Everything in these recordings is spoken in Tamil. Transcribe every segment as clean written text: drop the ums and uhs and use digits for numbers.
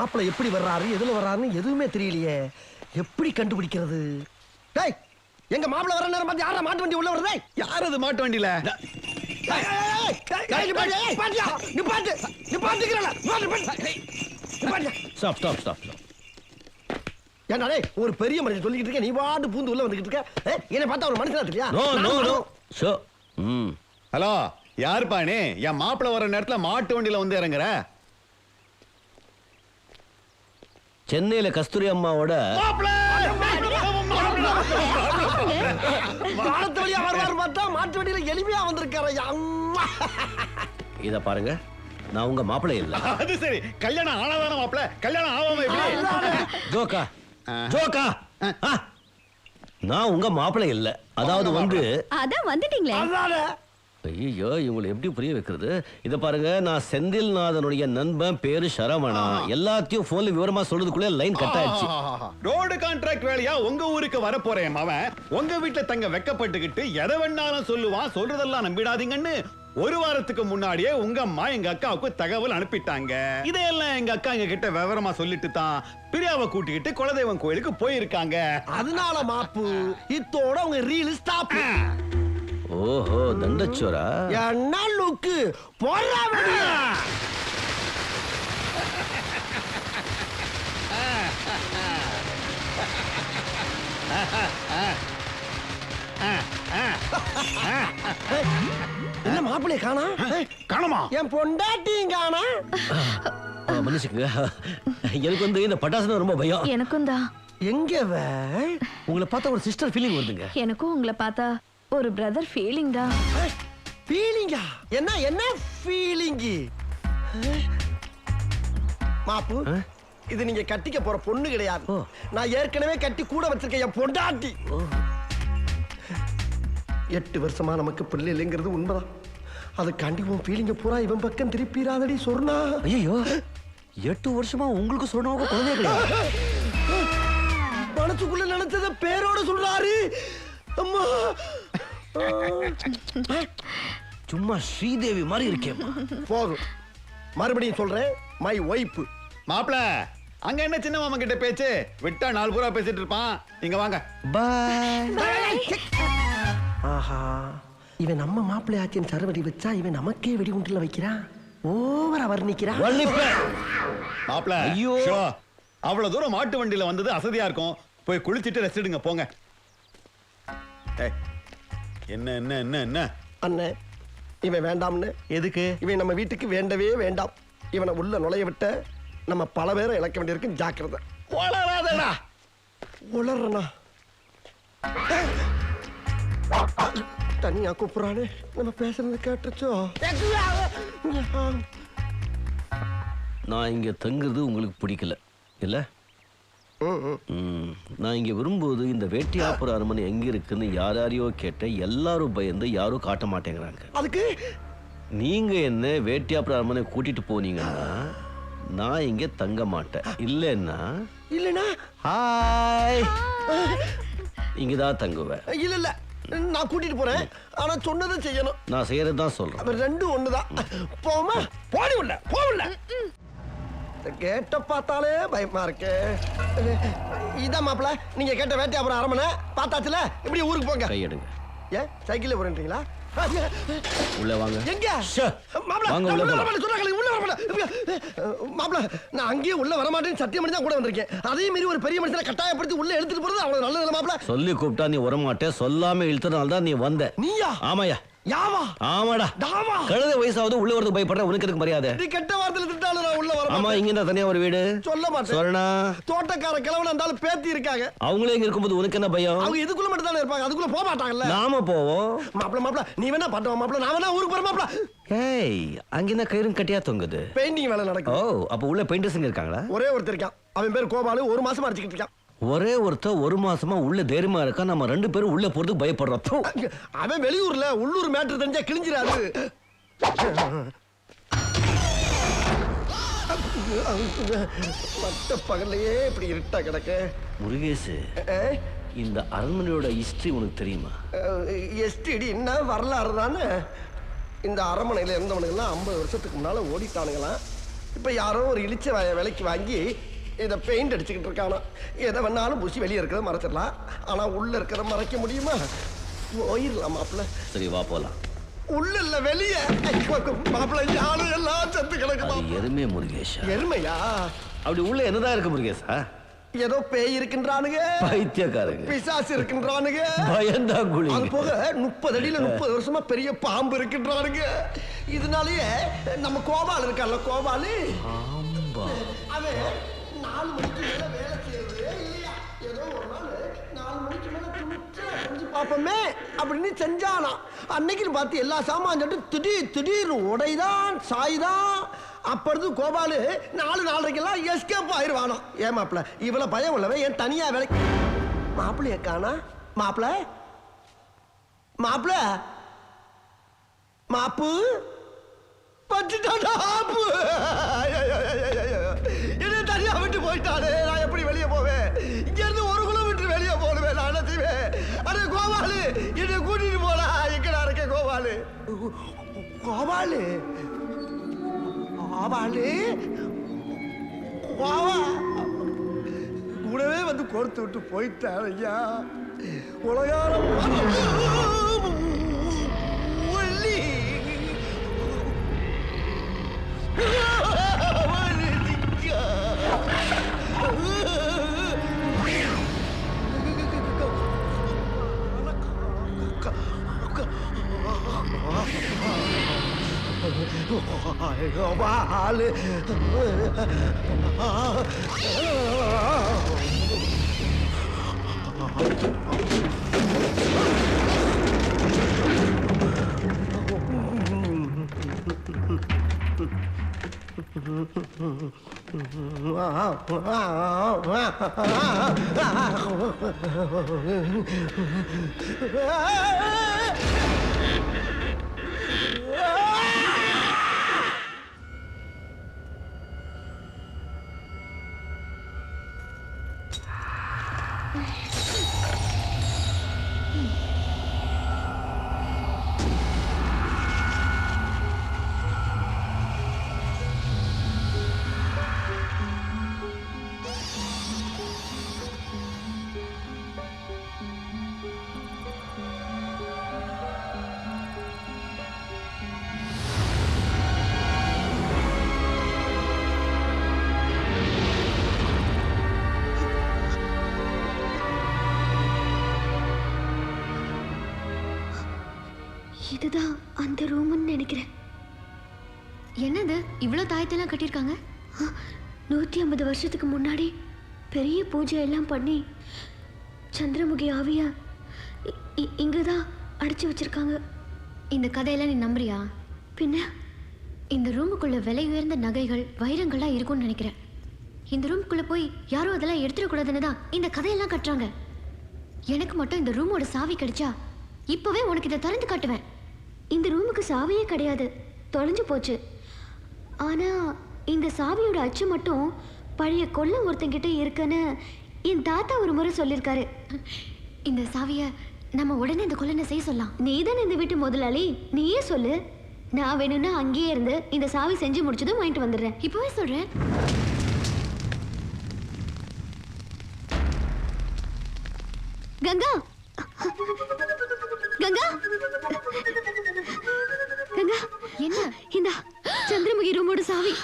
மாப்பிள்ளை எப்படி வர்றாரு எதுல வர்றாருன்னு எதுவுமே தெரியலையே. எப்படி கண்டுபிடிக்கிறது? டேய், எங்க மாப்பிள்ளை வர நேரம் பார்த்து யாரா மாட்டு வண்டி உள்ள வருதே? யார் அது மாட்டு வண்டியில? ஒரு பெரிய மனுஷன் சொல்லிட்டு இருக்க, நீ பாட்டு பூந்து உள்ள வந்துகிட்டு இருக்க. என்ன பார்த்தா ஒரு மனுஷனா தெரியா? ஹலோ, யாருப்பா நீ? என் மாப்பிள்ள வர நேரத்துல மாட்டு வண்டியில வந்து இறங்குற? சென்னையில கஸ்தூரி அம்மாவோட மாட்டு வழியா வருவாரு பார்த்தா மாட்டு வண்டியில எளிமையா வந்திருக்காரு. இத பாருங்க, நான் உங்க மாப்பிள்ளை இல்ல. அது சரி, கல்யாணம் ஆனாதான மாப்பிள்ள, கல்யாணம் ஆகாம எப்படி? ஜோக்கா ஜோக்கா, நான் உங்க மாப்பிள்ளை இல்ல. அதாவது வந்து அதான் வந்துட்டீங்களே. ஐயோ, இவங்களை எப்படி புரிய வைக்கிறது? இத பாருங்க, நான் செந்தில்நாதனுடைய நண்பன், பேரு சரவணா. எல்லாத்தையும் போன்ல விவரமா சொல்றதுக்குள்ள லைன் கட் ஆயிடுச்சு. ரோடு கான்ட்ராக்ட் வேலையா உங்க ஊருக்கு வர போறேன் அவன். உங்க வீட்டுல தங்க வெக்கப்பட்டுக்கிட்டு எதை வேணாலும் சொல்லுவான், சொல்றதெல்லாம் நம்பிடாதீங்கன்னு ஒரு வாரத்துக்கு முன்னாடியே உங்க அம்மா எங்க அக்காவுக்கு தகவல் அனுப்பிட்டாங்க. இதையெல்லாம் எங்க அக்கா எங்க கிட்ட விவரமா சொல்லிட்டு தான் பிரியாவை கூட்டிக்கிட்டு குலதெய்வம் கோயிலுக்கு போயிருக்காங்க. அதனால மாப்பு இத்தோட உங்க ரீல் ஸ்டாப். ஓஹோ, தண்டச்சோரா? என்ன லுக்கு போறா வெளிய. என்ன மாப்பிள்ளை காணா? காணுமா? என் பொண்டாட்டியும் காணா. மனுஷங்க, எனக்கு வந்து இந்த பட்டாசுனா ரொம்ப பயம். எனக்கும் தான். எங்க உங்களை பார்த்தா ஒரு சிஸ்டர் ஃபீலிங் வருதுங்க. எனக்கும் உங்களை பார்த்தா ஒரு பிரதர் ஃபீலிங் தான். ஃபீலிங்கா? என்ன என்ன ஃபீலிங்? மாப்பு, இது நீங்க கட்டிக்க போற பொண்ணு கிடையாது. நான் ஏற்கனவே கட்டி கூட வச்சிருக்கேன் என் பொண்டாட்டி. 8 வருஷமா நமக்கு பிள்ளை இல்லைங்கிறது உண்மைதான். அதுக்காண்டி உன் ஃபீலிங்க பூரா இவன் பக்கம் திருப்பிடாதடி சொன்னா. ஐயோ, 8 வருஷமா உங்களுக்கு சொன்னவங்க குழந்தை கிடையாது. மனசுக்குள்ள நினைச்சத பேரோட சொல்றாரு. அம்மா, சும்மா ஸ்ரீதேவி மாதிரி இருக்கேன். போதும், மறுபடியும் சொல்றேன், மை ஒய்ஃப். மாப்பிள்ள, அங்க என்ன சின்ன மாமா கிட்ட பேச்சு? விட்டா 4 பூரா பேசிட்டு இருப்பான். இங்க வாங்க. பாய். ஆஹா, இவன் நம்ம மாப்பிள்ளை ஆச்சின் சரவடி வச்சா இவன் நமக்கே வெடிகுண்டுல வைக்கிறான். ஓவரா வர்ணிக்கிறான். மாப்பிள்ள, ஐயோ, அவ்வளவு தூரம் மாட்டு வண்டியில வந்தது அசதியா இருக்கும். போய் குளிச்சிட்டு ரெஸ்ட் எடுங்க போங்க. என்ன என்ன என்ன என்ன அண்ணே, இவன் வேண்டாம்னு. எதுக்கு? இவன் நம்ம வீட்டுக்கு வேண்டவே வேண்டாம். இவனை உள்ள நுழைய விட்ட நம்ம பல பேரை இழக்க வேண்டியிருக்கும். ஜாக்கிரதை. வளராதடா. உளறனா? தனியா கூப்பிடுறானே, நம்ம பேசுறது கேட்டுச்சோ? நான் இங்க தங்குறது உங்களுக்கு பிடிக்கல இல்ல? நான் இங்க வரும்போது இந்த வேட்டியாப்புற அரண்மனை எங்க இருக்குன்னு யாரையோ கேட்ட, எல்லாரும் பயந்து யாரும் காட்ட மாட்டேங்கிறாங்க. அதுக்கு நீங்க என்ன வேட்டியாப்புற அரண்மனை கூட்டிட்டு போனீங்கன்னா நான் இங்க தங்க மாட்டேன். இல்லன்னா ஹாய் இங்கதான் தங்குவேன். இல்ல இல்ல, நான் கூட்டிட்டு போறேன். ஆனா சொன்னதை செய்யணும். நான் செய்யறதுதான் சொல்றேன். ரெண்டும் ஒண்ணுதான். போமா, போடி உள்ள போகல. கேட்ட பார்த்தாலே பயமா இருக்கு. இதான் மாப்பிள்ள, நீங்க கேட்ட வேட்டையாபுரம் அரண்மனை பார்த்தாச்சுல. இப்படி ஊருக்கு போங்க. கையெடுங்க. ஏன் சைக்கிள்ல போறீங்களா? உள்ள வாங்க. எங்க மாப்பிள்ள? வாங்க உள்ள போலாம். மாப்பிள்ள, நான் அங்கேயே உள்ள வர மாட்டேன்னு சத்தியம் பண்ணி தான் கூட வந்திருக்கேன். அதே மாதிரி ஒரு பெரிய மனுஷனை கட்டாயப்படுத்தி உள்ள எடுத்துட்டு போறது அவ்வளவு நல்லது இல்ல மாப்பிள்ள. சொல்லி கூப்பிட்டா நீ வரமாட்டே, சொல்லாம இழுத்தனால தான் நீ வந்த. நீயா? ஆமாயா. யாவா? ஆமாடா. தாவா? கழுத வயசாவது உள்ள வரது பயப்படுற உனக்கு எதுக்கு மரியாதை? நீ கெட்ட வார்த்தையில திட்டாலும் நான் உள்ள வர. ஆமா, இங்க தான் தனியா ஒரு வீடு. சொல்ல மாட்டேன். சொல்லணா? தோட்டக்கார கிழவன் இருந்தாலும் பேத்தி இருக்காங்க. அவங்களே இங்க இருக்கும்போது உனக்கு என்ன பயம்? அவங்க இதுக்குள்ள மட்டும் தானே இருப்பாங்க, அதுக்குள்ள போக மாட்டாங்கல்ல. நாம போவோம். மாப்பிள்ள, நீ வேணா பட்டவா மாப்பிள்ள, நான் வேணா ஊருக்கு போறேன் மாப்பிள்ள. ஏய், அங்க என்ன கயிறும் கட்டியா தொங்குது? பெயிண்டிங் வேலை நடக்குது. ஓ, அப்ப உள்ள பெயிண்டர்ஸ் இருக்காங்களா? ஒரே ஒருத்தர் இருக்கான். அவன் பேர் கோபாலு. 1 மாசமா அடிச்சுக்கிட்டு இருக்கான். ஒரே ஒருத்தர் 1 மாசமா உள்ள தைரியமா இருக்கா. நம்ம 2 பேரும் உள்ள போறதுக்கு பயப்படுறோம். அவன் வெளியூர்ல, உள்ளூர் மேட்டர் தெரிஞ்சா கிழிஞ்சிராது. பட்ட பகல்லையே இப்படி இருட்டா கிடக்க. முருகேசு, இந்த அரண்மனையோட ஹிஸ்டரி உனக்கு தெரியுமா? எஸ்டிடி என்ன வரலாறு தானே. இந்த அரண்மனையில இருந்தவனுங்கெல்லாம் 50 வருஷத்துக்கு முன்னால ஓடிட்டானுங்களாம். இப்ப யாரோ ஒரு இழிச்ச விலைக்கு வாங்கி இதை பெயிண்ட் அடிச்சுக்கிட்டு இருக்கானோ. எதை வேணாலும் பூசி வெளியே இருக்கிறத மறைச்சிடலாம், ஆனா உள்ள இருக்கிறத மறைக்க முடியுமா? போயிடலாம் மாப்பிள்ள. சரி வா போலாம். உள்ள இல்ல வெளியே. மாப்பிள்ள யாரும் எல்லாம் செத்து கிடக்குமா? எருமை முருகேஷா. எருமையா? அப்படி உள்ள என்னதான் இருக்கு முருகேஷா? ஏதோ பேய் இருக்கின்றானுங்க, பைத்தியக்காரங்க, பிசாசு இருக்கின்றானுங்க, பயந்தா குழி. அது போக 30 அடியில 30 வருஷமா பெரிய பாம்பு இருக்கின்றானுங்க. இதனாலயே நம்ம கோபால் இருக்கான்ல, கோபாலு அவன் 4 மணிக்கு மேல வேலை செய்யறது இல்லையா? ஏதோ ஒரு நாள் 4 மணிக்கு மேல செஞ்சு பார்ப்போமே அப்படின்னு செஞ்சானா. அன்னைக்குன்னு பார்த்து எல்லா சாமான் சொல்லிட்டு திடீர்னு உடைதான் சாய்தான். அப்பொழுது கோபாலு 4:30க்கெல்லாம் எஸ்கேப் ஆயிடுவானோ. ஏன் மாப்பிள்ள இவ்வளவு பயம் உள்ளவன் ஏன் தனியா வேலை? மாப்பிள்ளைய காணா? மாப்பிள்ள மாப்பிள்ள மாப்பு பச்சுட்டாடா. ஆப்பு என்ன தனியா விட்டு போயிட்டானே, நான் எப்படி வெளியே போவேன்? இங்க இருந்து 1 கிலோமீட்டர் வெளியே போடுவேன், நான் என்ன செய்வேன்? அடே கோபாலு என்னை கூட்டிட்டு போடா. எங்கடா இருக்க கோபாலு? கோபாலு கோபாலு கோவா கூடவே வந்து கொடுத்து விட்டு போயிட்டான் ஐயா. உலகாரம் ஒல்லி கோபாலு இதுதான் அந்த ரூம்னு நினைக்கிறேன். என்னது இவ்வளவு தாயத்தெல்லாம் கட்டியிருக்காங்க? 150 வருஷத்துக்கு முன்னாடி பெரிய பூஜை எல்லாம் பண்ணி சந்திரமுகி ஆவிய இங்கதான் அடைச்சு வச்சிருக்காங்க. இந்த கதையெல்லாம் நீ நம்புறியா? பின்ன இந்த ரூமுக்குள்ள விலை உயர்ந்த நகைகள் வைரங்கள்லாம் இருக்கும்னு நினைக்கிறேன். இந்த ரூமுக்குள்ள போய் யாரும் அதெல்லாம் எடுத்துடக்கூடாதுன்னு தான் இந்த கதையெல்லாம் கட்டுறாங்க. எனக்கு மட்டும் இந்த ரூமோட சாவி கிடைச்சா இப்பவே உனக்கு இதை திறந்து காட்டுவேன். இந்த ரூமுக்கு சாவியே கிடையாது, தொலைஞ்சு போச்சு. ஆனா இந்த சாவியோட அச்சு மட்டும் பழைய கொல்ல ஒருத்தங்கிட்ட இருக்குன்னு என் தாத்தா ஒரு முறை சொல்லியிருக்காரு. இந்த சாவிய நம்ம உடனே இந்த கொல்லனை செய்ய சொல்லலாம். நீ தானே இந்த வீட்டு முதலாளி, நீயே சொல்லு. நான் வேணும்னா அங்கேயே இருந்து இந்த சாவி செஞ்சு முடிச்சதும் வாங்கிட்டு வந்துடுறேன். இப்பவே சொல்றேன். கங்கா கங்கா கங்கா, என்ன? இந்த சந்திரமுகி ரூமோட சாவி.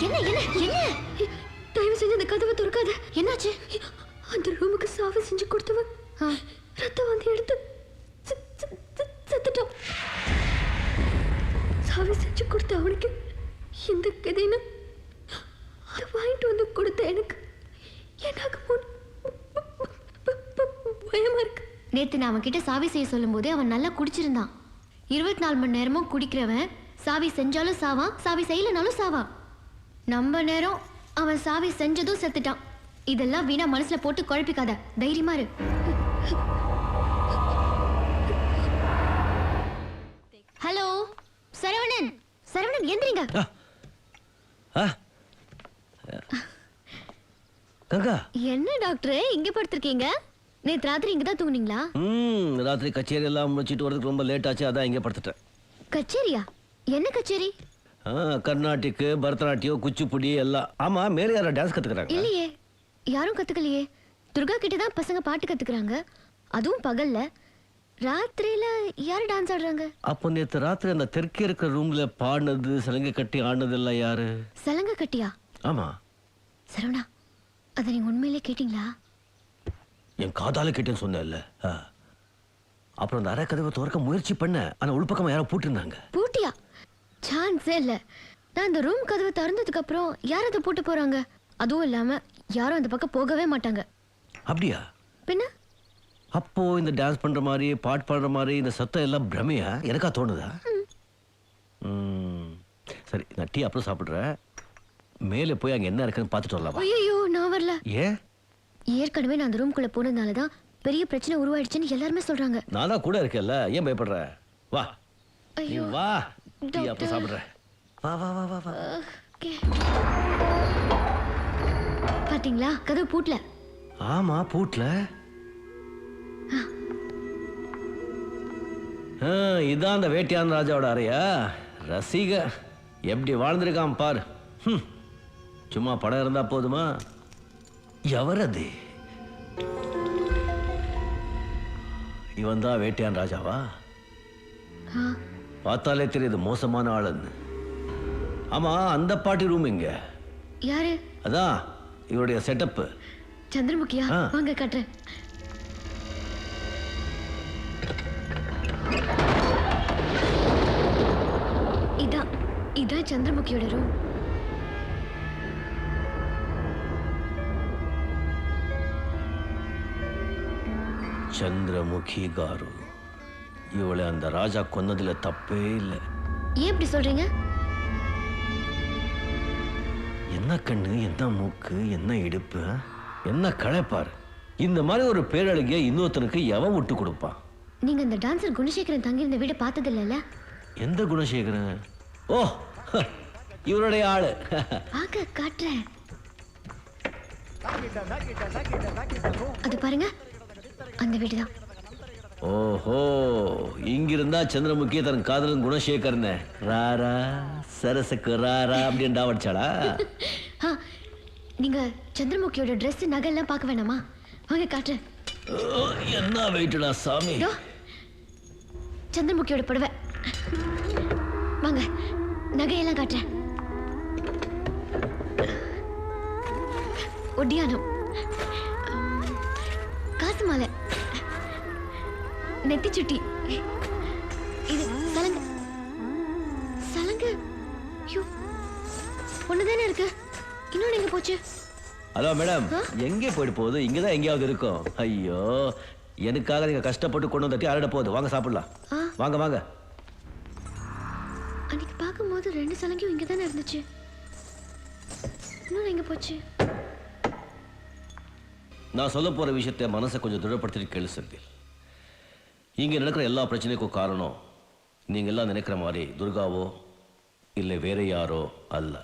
என்ன என்ன என்ன தயவு செஞ்சு அந்த கதவை திறக்காத. என்னாச்சு? அந்த ரூமுக்கு சாவி செஞ்சு கொடுத்தவ ரத்தம் வந்து எடுத்து செத்துட்டான். சாவி செஞ்சு கொடுத்த அவனுக்கு இந்த கதைன்னு அதை வாங்கிட்டு வந்து கொடுத்த எனக்கு என்னாக பயமா இருக்கு. நேத்து நான் அவன்கிட்ட சாவி செய்ய சொல்லும் போதே அவன் நல்லா குடிச்சிருந்தான். 24 மணி நேரமும் குடிக்கிறவன் சாவி செஞ்சாலும் சாவான், சாவி செய்யலனாலும் சாவான். நம்ம நேரம் அவன் சாவி செஞ்சதும் செத்துட்டான். இதெல்லாம் வீணா மனசுல போட்டு குழப்பிக்காத, தைரியமா இரு. ஹலோ சரவணன், சரவணன் எந்திரிங்க. கங்கா, என்ன டாக்டர் இங்க படுத்திருக்கீங்க? நேத்து ராத்திரி இங்க தான் தூங்குனீங்களா? ராத்திரி கச்சேரி எல்லாம் முடிச்சிட்டு வரதுக்கு ரொம்ப லேட் ஆச்சு, அதான் இங்கே படுத்துட்டேன். கச்சேரியா? என்ன கச்சேரி? கர்நாடிக்கு, பரதநாட்டியம், குச்சிப்புடி எல்லாம். ஆமா, மேலே யாரா டான்ஸ் கத்துக்கிறாங்க? இல்லையே, யாரும் கத்துக்கலையே. துர்கா கிட்ட தான் பசங்க பாட்டு கத்துக்கிறாங்க, அதுவும் பகல்ல. ராத்திரியில யாரு டான்ஸ் ஆடுறாங்க? அப்போ நேத்து ராத்திரி அந்த தெற்கே இருக்கிற ரூம்ல பாடினது, சலங்கை கட்டி ஆடினது எல்லாம் யாரு? சலங்க கட்டியா? ஆமா. சரவணா, அதை நீங்க உண்மையிலே கேட்டீங்களா? என் காதால கேட்டேன்னு சொன்னேன்ல. அப்புறம் அந்த அரை கதவை திறக்க முயற்சி பண்ண, ஆனா உள்பக்கமா யாரோ பூட்டிருந்தாங்க. பூட்டியா? சான்ஸே இல்ல. நான் இந்த ரூம் கதவை திறந்ததுக்கு அப்புறம் யார் அதை பூட்ட போறாங்க? அதுவும் இல்லாம யாரும் அந்த பக்கம் போகவே மாட்டாங்க. அப்படியா? பின்ன அப்போ இந்த டான்ஸ் பண்ற மாதிரி, பாட்டு பாடுற மாதிரி இந்த சத்தம் எல்லாம் பிரமையா? எனக்கா தோணுதா? சரி, நான் டீ அப்புறம் சாப்பிடுறேன். மேலே போய் அங்க என்ன இருக்குன்னு பார்த்துட்டு வரலாம். ஐயோ, நான் வரல. ஏன்? ஏற்கனவே நான் அந்த ரூம்குள்ள போனதுனால தான் பெரிய பிரச்சனை உருவாயிடுச்சுன்னு எல்லாருமே சொல்றாங்க. நான் தான் கூட இருக்கேன்ல, ஏன் பயப்படுற? வா, நீ ஐயோ, வா, டீ டாக்டர். அப்புறம் சாப்பிடுறேன். வா வா வா வா வா. ஓகே. பாத்தீங்களா, கதவு பூட்டல. ஆமா, பூட்ல. இதான் அந்த வேட்டியான் ராஜாவோட அறையா? ரசிக எப்படி வாழ்ந்திருக்கான் பாரு. சும்மா படம் இருந்தா போதுமா? எவரது? இவன் தான் வேட்டியான் ராஜாவா? பார்த்தாலே தெரியுது மோசமான ஆளுன்னு. ஆமா, அந்த பாட்டி ரூம் எங்க? யாரு? அதான் இவருடைய செட்டப். சந்திரமுகியா? வாங்க காட்டுறேன். இதான் சந்திரமுகியோட ரூம். சந்திரமுகி காரு. இவளை அந்த ராஜா கொன்னதுல தப்பே இல்லை. ஏன் இப்படி சொல்றீங்க? என்ன கண்ணு, என்ன மூக்கு, என்ன இடுப்பு, என்ன களைப்பாரு. இந்த மாதிரி ஒரு பேரழகிய இன்னொருத்தனுக்கு எவன் விட்டு கொடுப்பான்? நீங்க இந்த டான்சர் குணசேகரன் தங்கி இருந்த வீட பார்த்தது இல்லைல்ல? எந்த குணசேகரன்? ஓ, இவருடைய ஆளு. ஆக காட்டுறேன். அது பாருங்க, அந்த வீடுதான். ஓஹோ, இங்கிருந்தா சந்திரமுகி தன் காதலன் குணசேகரன் ராரா சரசக்கு ராரா அப்படின்னு டாவடிச்சாளா? நீங்க சந்திரமுகியோட ட்ரெஸ், நகை எல்லாம் பார்க்க வேணாமா? வாங்க காட்டுறேன். என்ன வெயிட்டுடா சாமி. சந்திரமுகியோட புடவை. வாங்க, நகையெல்லாம் காட்டுறேன். ஒட்டியானம், காசு மாலை, நெத்தி சுட்டி, இது சலங்கு. சலங்கு ஒண்ணுதானே இருக்கு, இன்னொன்னு எங்க போச்சு? ஹலோ மேடம், எங்கே போயிட்டு போகுது? இங்கதான் எங்கேயாவது இருக்கும். ஐயோ, எனக்காக நீங்க கஷ்டப்பட்டு கொண்டு வந்துட்டு அரைட போகுது. வாங்க சாப்பிடலாம். வாங்க வாங்க. அன்னைக்கு பார்க்கும்போது 2 சலங்கையும் இங்க தானே இருந்துச்சு, இன்னொன்னு எங்க போச்சு? நான் சொல்ல போற விஷயத்தை மனசை கொஞ்சம் திடப்படுத்திட்டு கேளு செந்தில். இங்க நடக்கிற எல்லா பிரச்சனைக்கும் காரணம் நீங்க எல்லாம் நினைக்கிற மாதிரி துர்காவோ இல்லை வேற யாரோ அல்ல.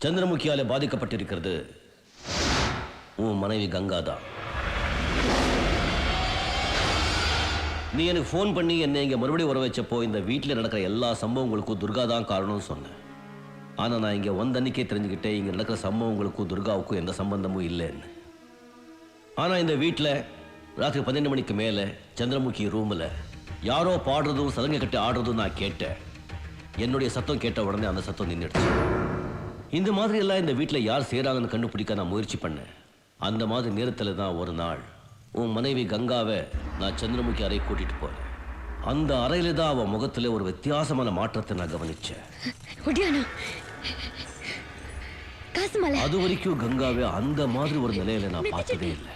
சந்திரமுகியால பாதிக்கப்பட்டிருக்கிறது உன் மனைவி கங்கா தான். நீ எனக்கு ஃபோன் பண்ணி என்னை இங்கே மறுபடியும் வர வச்சப்போ இந்த வீட்டில் நடக்கிற எல்லா சம்பவங்களுக்கும் துர்கா தான் காரணம்னு சொன்னேன். ஆனால் நான் இங்கே வந்த அன்னைக்கே தெரிஞ்சுக்கிட்டேன் இங்கே நடக்கிற சம்பவங்களுக்கும் துர்காவுக்கும் எந்த சம்பந்தமும் இல்லைன்னு. ஆனால் இந்த வீட்டில் ராத்திரி 12 மணிக்கு மேலே சந்திரமுகி ரூமில் யாரோ பாடுறதும் சலங்கை கட்டி ஆடுறதும் நான் கேட்டேன். என்னுடைய சத்தம் கேட்ட உடனே அந்த சத்தம் நின்றுடுச்சு. இந்த மாதிரி எல்லாம் இந்த வீட்டில் யார் செய்கிறாங்கன்னு கண்டுபிடிக்க நான் முயற்சி பண்ணேன். அந்த மாதிரி நேரத்தில் தான் ஒரு நாள் உன் மனைவி கங்காவை நான் சந்திரமுகி அறை கூட்டிட்டு போனேன். அந்த அறையில தான் அவன் முகத்தில் ஒரு வித்தியாசமான மாற்றத்தை நான் கவனிச்சேன். அது வரைக்கும் கங்காவை அந்த மாதிரி ஒரு நிலையில நான் பார்த்ததே இல்லை.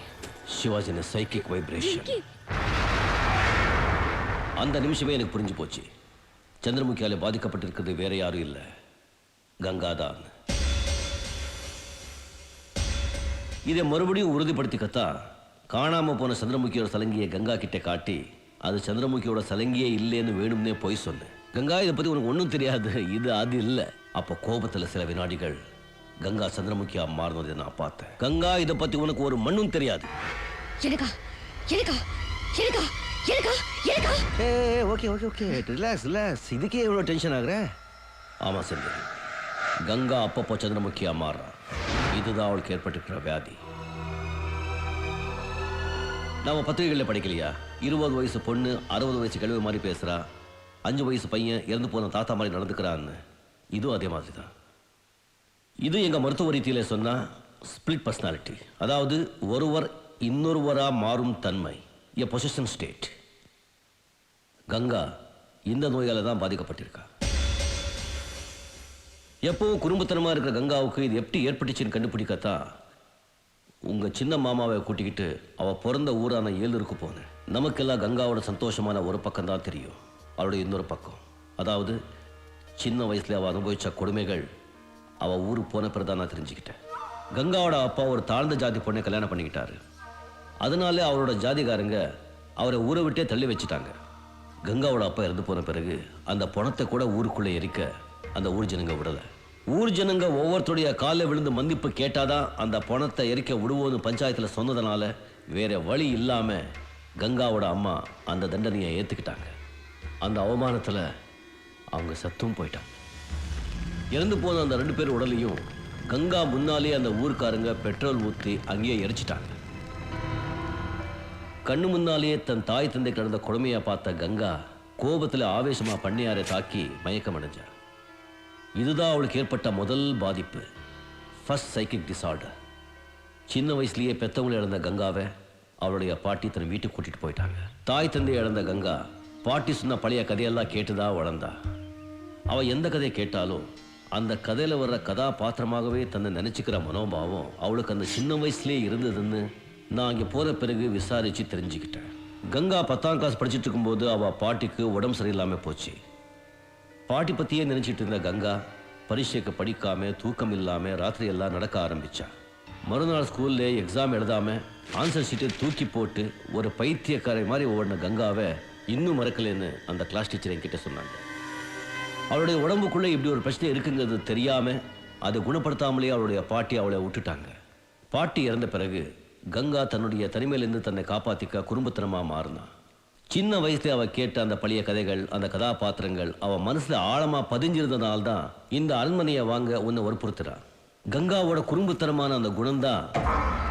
சிவாஜின சைக்கிக் வைப்ரேஷன். அந்த நிமிஷமே எனக்கு புரிஞ்சு போச்சு, சந்திரமுகியால பாதிக்கப்பட்டிருக்கிறது வேற யாரும் இல்லை, கங்காதான். இதை மறுபடியும் உறுதிப்படுத்திக்கத்தா காணாம போன சந்திரமுகியோட சலங்கியை கங்கா கிட்ட காட்டி அது சந்திரமுகியோட சலங்கியே இல்லைன்னு வேணும்னே போய் சொன்னேன். கங்கா இதை பத்தி உனக்கு ஒன்றும் தெரியாது, இது அது இல்லை. அப்போ கோபத்துல சில வினாடிகள் கங்கா சந்திரமுகியா மாறினதை நான் பார்த்தேன். கங்கா இதை பத்தி உனக்கு ஒரு மண்ணும் தெரியாது. Okay okay okay relax relax. இதுக்கே எவ்வளோ டென்ஷன் ஆகுற? ஆமா செந்தில், கங்கா அப்பப்போ சந்திரமுகியா மாறுறான். இதுதான் அவளுக்கு ஏற்பட்டிருக்கிற வியாதி. நாம பத்திரிகைகளில் படிக்கலையா, 20 வயசு பொண்ணு 60 வயசு கிழவி மாதிரி பேசுறா, 5 வயசு பையன் இறந்து போன தாத்தா மாதிரி நடந்துக்கிறான்னு. இதுவும் அதே மாதிரி தான். இது எங்க மருத்துவ ரீதியில சொன்னா ஸ்பிளிட் பர்சனாலிட்டி, அதாவது ஒருவர் இன்னொருவரா மாறும் தன்மை, எ பொசிஷன் ஸ்டேட். கங்கா இந்த நோயால தான் பாதிக்கப்பட்டிருக்கா. எப்பவும் குறும்புத்தனமா இருக்கிற கங்காவுக்கு இது எப்படி ஏற்பட்டுச்சுன்னு கண்டுபிடிக்கத்தான் உங்க சின்ன மாமாவை கூட்டிக்கிட்டு அவ பிறந்த ஊரான ஏலூருக்கு போனேன். நமக்கெல்லாம் கங்காவோட சந்தோஷமான ஒரு பக்கம் தான் தெரியும், அவளுடைய இன்னொரு பக்கம். அதாவது சின்ன வயசுல அவ அனுபவிச்ச கொடுமைகள் அவ ஊருக்கு போன பிறதான் நான் தெரிஞ்சுக்கிட்டேன். கங்காவோட அப்பா ஒரு தாழ்ந்த ஜாதி பொண்ணை கல்யாணம் பண்ணிக்கிட்டாரு. அதனால அவரோட ஜாதிகாரங்க அவரை ஊரை விட்டே தள்ளி வச்சுட்டாங்க. கங்காவோட அப்பா இறந்து போன பிறகு அந்த பணத்தை கூட ஊருக்குள்ளே எரிக்க அந்த ஊர் ஜனங்க விடலை. ஊர் ஜனங்க ஒவ்வொருத்தருடைய காலில் விழுந்து மன்னிப்பு கேட்டாதான் அந்த பணத்தை எரிக்க விடுவோன்னு பஞ்சாயத்தில் சொன்னதுனால வேற வழி இல்லாம கங்காவோட அம்மா அந்த தண்டனையை ஏத்துக்கிட்டாங்க. அந்த அவமானத்தில் அவங்க சத்தும் போயிட்டாங்க. இறந்து போன அந்த 2 பேர் உடலையும் கங்கா முன்னாலே அந்த ஊருக்காரங்க பெட்ரோல் ஊற்றி அங்கேயே எரிச்சிட்டாங்க. கண்ணு முன்னாலேயே தன் தாய் தந்தை கிடந்த கொடுமையை பார்த்த கங்கா கோபத்தில் ஆவேசமா பண்ணையாரை தாக்கி மயக்கம் அடைஞ்சார். இதுதான் அவளுக்கு ஏற்பட்ட முதல் பாதிப்பு, ஃபர்ஸ்ட் சைக்கிக் டிசார்டர். சின்ன வயசுலேயே பெத்தவங்களை இழந்த கங்காவை அவளுடைய பாட்டி தன் வீட்டுக்கு கூட்டிட்டு போயிட்டாங்க. தாய் தந்தை இழந்த கங்கா பாட்டி சொன்ன பழைய கதையெல்லாம் கேட்டுதான் வளர்ந்தா. அவள் எந்த கதையை கேட்டாலும் அந்த கதையில் வர்ற கதாபாத்திரமாகவே தன்னை நினைச்சுக்கிற மனோபாவம் அவளுக்கு அந்த சின்ன வயசுலேயே இருந்ததுன்னு நான் அங்கே போன பிறகு விசாரிச்சு தெரிஞ்சுக்கிட்டேன். கங்கா 10ஆம் கிளாஸ் படிச்சுட்டு இருக்கும்போது அவள் பாட்டிக்கு உடம்பு சரியில்லாமல் போச்சு. பாட்டி பற்றியே நினச்சிட்டு இருந்த கங்கா பரீட்சைக்கு படிக்காம தூக்கம் இல்லாமல் ராத்திரி எல்லாம் நடக்க ஆரம்பிச்சா. மறுநாள் ஸ்கூல்ல எக்ஸாம் எழுதாம ஆன்சர் ஷீட்டை தூக்கி போட்டு ஒரு பைத்தியக்காரை மாதிரி ஓடின கங்காவை இன்னும் மறக்கலைன்னு அந்த கிளாஸ் டீச்சர் என்கிட்ட சொன்னாங்க. அவளுடைய உடம்புக்குள்ளே இப்படி ஒரு பிரச்சனை இருக்குங்கிறது தெரியாம அதை குணப்படுத்தாமலே அவளுடைய பாட்டி அவளை விட்டுட்டாங்க. பாட்டி இறந்த பிறகு கங்கா தன்னுடைய தனிமையிலிருந்து தன்னை காப்பாத்திக்க குறும்புத்தனமாக மாறினான். சின்ன வயசுல அவ கேட்ட அந்த பழைய கதைகள், அந்த கதாபாத்திரங்கள் அவ மனசுல ஆழமா பதிஞ்சிருந்ததால்தான் இந்த அரண்மனையை வாங்க உன்னை வற்புறுத்துறான். கங்காவோட குறும்புத்தனமான அந்த குணம்தான்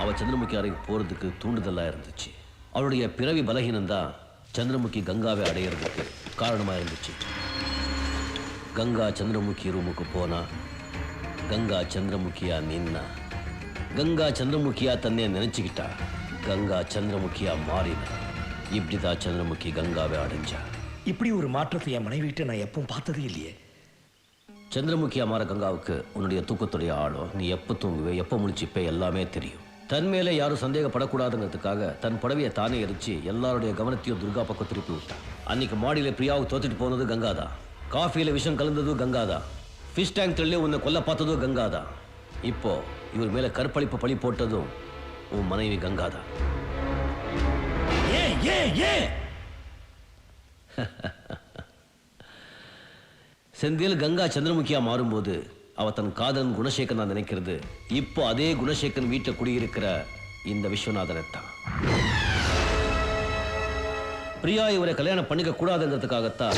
அவ சந்திரமுகி அறைக்கு போறதுக்கு தூண்டுதலா இருந்துச்சு. அவளுடைய பிறவி பலகீனம்தான் சந்திரமுகி கங்காவை அடையிறதுக்கு காரணமா இருந்துச்சு. கங்கா சந்திரமுகி ரூமுக்கு போனா, கங்கா சந்திரமுகியா நின்னா, கங்கா சந்திரமுகியா தன்னை நினைச்சுக்கிட்டா, கங்கா சந்திரமுகியா மாறினா. இப்படிதான் சந்திரமுகி கங்காவை அடைஞ்சா. இப்படி ஒரு மாற்றத்தை என் மனைவிட்ட நான் எப்பவும் பார்த்ததே இல்லையே. சந்திரமுகி அமார கங்காவுக்கு உன்னுடைய தூக்கத்துடைய ஆழம், நீ எப்போ தூங்குவே, எப்போ முழிச்சிப்பே எல்லாமே தெரியும். தன் மேலே யாரும் சந்தேகப்படக்கூடாதுங்கிறதுக்காக தன் புடவையை தானே எரிச்சு எல்லாருடைய கவனத்தையும் துர்கா பக்கம் திருப்பி விட்டான். அன்னைக்கு மாடியில பிரியாவுக்கு தோத்துட்டு போனது கங்காதான். காஃபியில விஷம் கலந்ததும் கங்காதான். ஃபிஷ் டேங்க் தள்ளி உன்னை கொல்ல பார்த்ததும் கங்காதான். இப்போ இவர் மேல கற்பழிப்பு பழி போட்டதும் உன் மனைவி கங்காதான். செந்தில் கங்கா சந்திரமுகியா மாறும்போது அவ தன் காதலன் குணசேகரன் நான் நினைக்கிறது இப்போ அதே குணசேகரன் வீட்டில் குடியிருக்கிற இந்த விஸ்வநாதனை தான். பிரியா இவரை கல்யாணம் பண்ணிக்க கூடாதுங்கிறதுக்காகத்தான்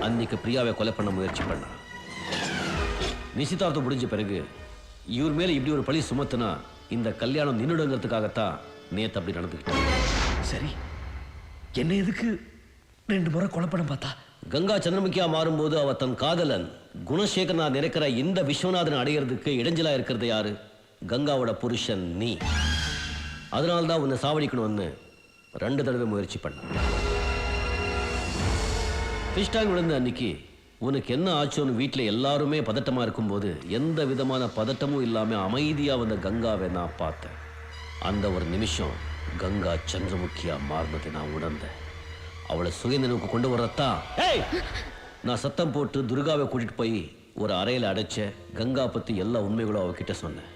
அன்னைக்கு பிரியாவை கொலை பண்ண முயற்சி பண்ணான். நிச்சயதார்த்தம் முடிஞ்ச பிறகு இவர் மேல இப்படி ஒரு பழி சுமத்துனா இந்த கல்யாணம் நின்றுடுங்கிறதுக்காகத்தான் நேத்து அப்படி நடந்துக்கிட்டான். சரி, என்ன எதுக்கு 2 முறை கொலை பண்ண பார்த்தா? கங்கா சந்திரமுகியா மாறும்போது அவ தன் காதலன் குணசேகரனா நினைக்கிற இந்த விஸ்வநாதனை அடையிறதுக்கு இடைஞ்சலா இருக்கிறது யாரு? கங்காவோட புருஷன் நீ. அதனால்தான் உன்னை சாவடிக்கணும்னு 2 தடவை முயற்சி பண்ண. ஃபிஷ் டேங்க் விழுந்த அன்னைக்கு உனக்கு என்ன ஆச்சோன்னு வீட்டில் எல்லாருமே பதட்டமா இருக்கும்போது எந்த விதமான பதட்டமும் இல்லாம அமைதியா வந்த கங்காவை நான் பார்த்தேன். அந்த ஒரு நிமிஷம் கங்கா சந்திரமுகியா மாறினதை நான் உணர்ந்தேன். அவளை சுயநினைவுக்கு கொண்டு வரத்தான் நான் சத்தம் போட்டு துர்காவை கூட்டிட்டு போய் ஒரு அறையில அடைச்ச. கங்கா பத்தி எல்லா உண்மைகளும் அவகிட்ட சொன்னேன்.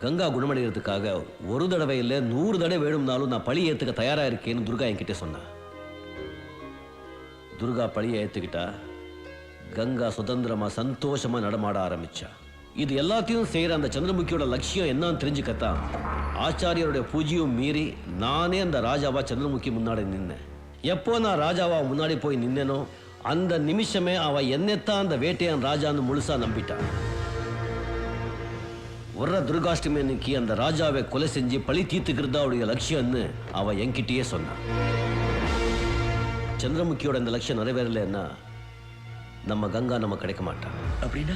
கங்கா குணமடைகிறதுக்காக 1 தடவை இல்லை 100 தடவை வேணும்னாலும் நான் பழி ஏத்துக்க தயாரா இருக்கேன்னு துர்கா என்கிட்ட சொன்னேன். துர்கா பழியை ஏத்துக்கிட்டா கங்கா சுதந்திரமா சந்தோஷமா நடமாட ஆரம்பிச்சா. இது எல்லாத்தையும் செய்யற அந்த சந்திரமுகியோட லட்சியம் என்னன்னு தெரிஞ்சுக்கத்தான் ஆச்சாரியருடைய பூஜையும் மீறி நானே அந்த ராஜாவா சந்திரமுகி முன்னாடி நின்னேன். எப்போ நான் ராஜாவா முன்னாடி போய் நின்னேனோ அந்த நிமிஷமே அவ என்னத்தான் அந்த வேட்டையான் ராஜான்னு முழுசா நம்பிட்டான். வர்ற துர்காஷ்டமி அன்னைக்கு அந்த ராஜாவை கொலை செஞ்சு பழி தீர்த்துக்கிறது அவருடைய லட்சியம்னு அவ என்கிட்டயே சொன்னான். சந்திரமுகியோட இந்த லட்சியம் நிறைவேறலைன்னா நம்ம கங்கா நம்ம கிடைக்க மாட்டான். அப்படின்னா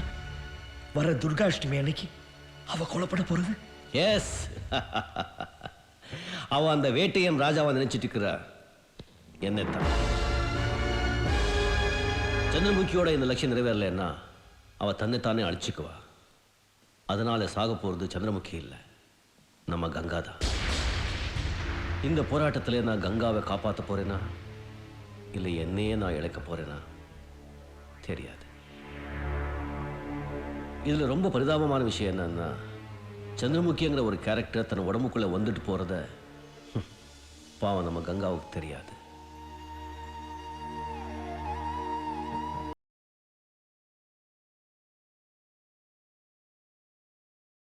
வர துர்காஷ்டமி அன்னைக்கு அவ கொலை பண்ண போறது? எஸ். அவ அந்த வேட்டையன் ராஜாவை நினைச்சிட்டு இருக்கிறா என்னத்தான். சந்திரமுகியோட இந்த லட்சியம் நிறைவேறலைன்னா அவ தன்னைத்தானே அழிச்சுக்குவா. அதனால சாக போறது சந்திரமுகி இல்லை, நம்ம கங்கா தான். இந்த போராட்டத்திலே நான் கங்காவை காப்பாற்ற போறேனா இல்லை என்னையே நான் இழக்க போறேனா தெரியாது. இதுல ரொம்ப பரிதாபமான விஷயம் என்னன்னா சந்திரமுகிங்கிற ஒரு கேரக்டர் தன் உடம்புக்குள்ள வந்துட்டு போறத பாவம் நம்ம கங்காவுக்கு தெரியாது.